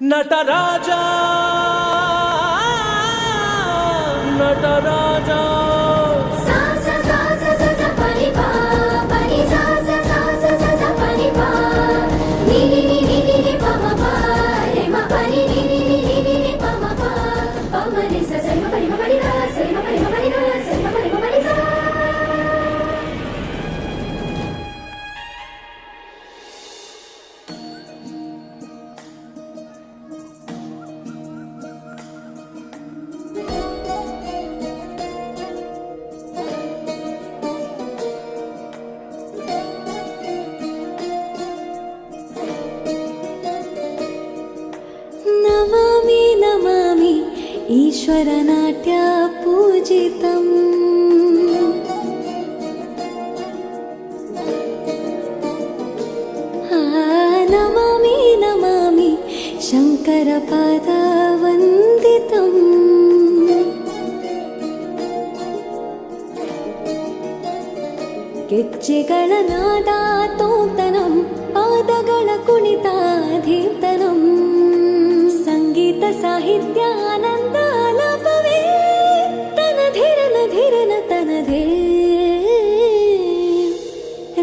ನಟರಾಜ ನಟರಾಜ ನಮಾಮಿ ನಮಾಮಿ ಈಶ್ವರನಾಟ್ಯ ಪೂಜಿತಂ ನಮಾಮಿ ನಮಾಮಿ ಶಂಕರ ಪಾದ ವಂದಿತಂ ಗೆಜ್ಜೆಗಳ ನಾದ ತೋಂತನಂ ಪಾದಗಳ ಕುಣಿತಾಧೀರ್ತನಂ ಸಂಗೀತ ಸಾಹಿತ್ಯ ಆನಂದ ಆಲಾಪವೇ ತನಧಿರನ ಧಿರನ ತನಧೇ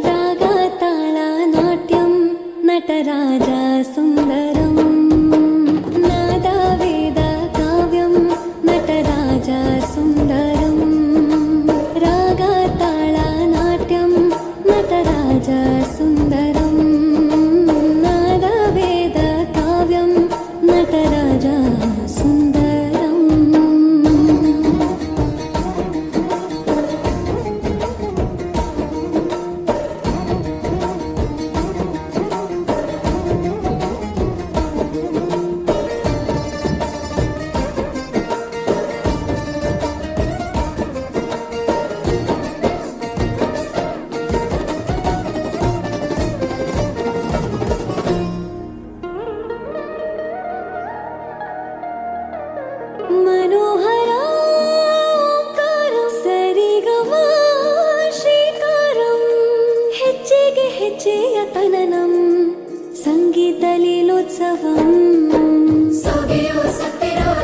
ರಾಗ ತಾಳ ನಾಟ್ಯಂ ನಟರಾಜ ಸುಂದರಂ ನಾದ ವೇದ ಕಾವ್ಯಂ ನಟರಾಜ ಸುಂದರಂ ರಾಗ ತಾಳ ನಾಟ್ಯಂ ನಟರಾಜ ಸುಂದರಂ ನಾದ ವೇದ ಕಾವ್ಯಂ ನಟರಾಜ ಸುಂದರಂ मनोहर ओंकारं सरिगम ಶ್ರೀಕಾರಂ ಹೆಜ್ಜೆಗೆ ಹೆಜ್ಜೆಯ ತನನಂ ಸಂಗೀತ ಲೀಲೋತ್ಸವಂ ಸೊಗೆಯೋ ಸತ್ತಿರೋ